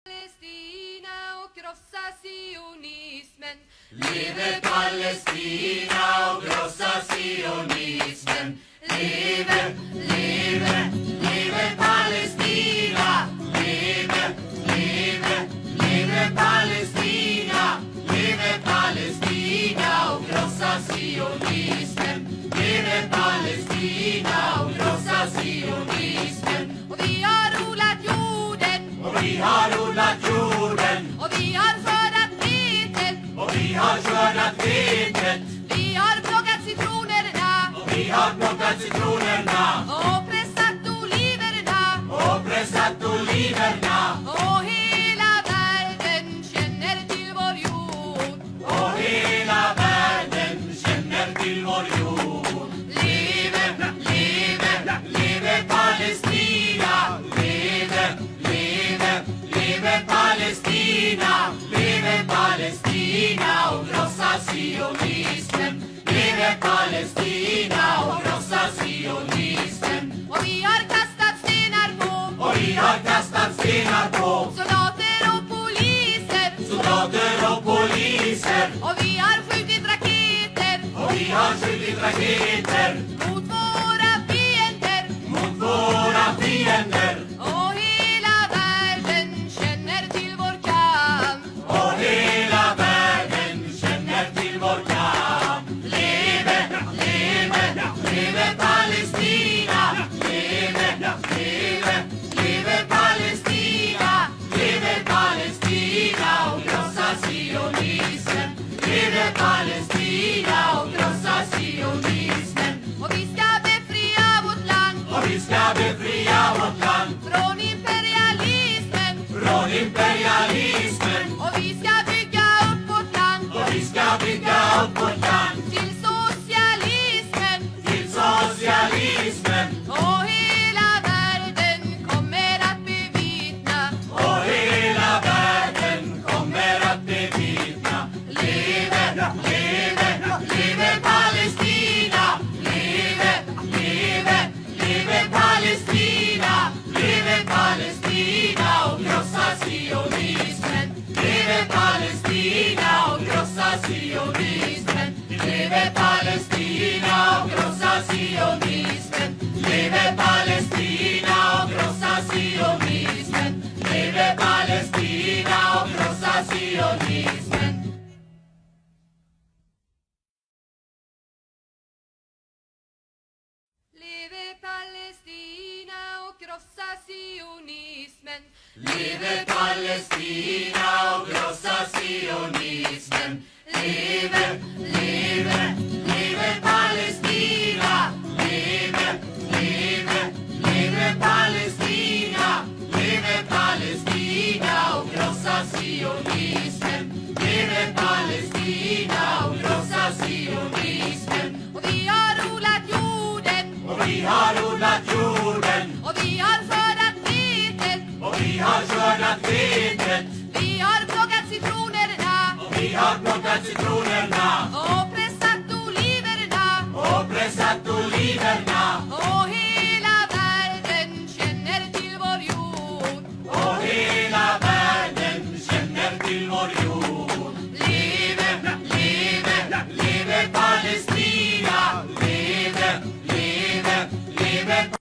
Palestina och krossa sionismen. Leve Palestina och krossa sionismen. Leve, leve, leve Palestina. Leve, leve, leve Palestina. Leve Palestina och krossa sionismen. Leve Palestina och krossa sionismen. Och vi har odlat jorden. Och vi har odlat jorden. Och vi har skördat vetet. Och vi har skördat vetet. Vi har plockat citronerna. Och vi har plockat citronerna. Och pressat oliverna. Och pressat oliverna. Och hela världen känner till vår jord. Och hela världen känner till vår jord. Leve, leve, leve Palestina. Leve, leve, leve Palestina. Leve Palestina och krossa sionismen. Leve Palestina och krossa sionismen. Och vi har kastat stenar på Och vi har kastat stenar på soldater och poliser. soldater och poliser. Och vi har skjutit raketer Och vi har skjutit raketer mot våra fiender. mot våra fiender. Och hela världen känner till vår kamp. Och hela världen känner till vår kamp. Leve, leve, leve Palestina. Leve, leve, leve Palestina. Leve Palestina och krossa sionismen. Leve Palestina och krossa sionismen. Och vi ska befria vårt land Och vi ska befria vårt land från imperialismen. från imperialismen. Och vi ska bygga upp vårt land Och vi ska bygga upp vårt land till socialismen. till socialismen. Och hela världen kommer att bevittna. Och hela världen kommer att bevittna. Leve, leve, leve Palestina. Leve, leve, leve Palestina. Leve Palestina och krossa sionismen. Leve Palestina och krossa sionismen. Leve Palestina och krossa sionismen. Leve Palestina och krossa sionismen. Leve Palestina och krossa sionismen. Leve Palestina och krossa sionismen. Leve Palestina och krossa sionismen. Leve, leve, leve Palestina. Leve, leve, leve Palestina. Leve Palestina och krossa sionismen. Leve Palestina och krossa sionismen. Och vi har odlat jorden. Och vi har odlat jorden. Och vi har skördat vetet. Och vi har skördat vetet. Vi har plockat citronerna. Och vi har plockat citronerna. Och pressat oliverna. Och pressat oliverna.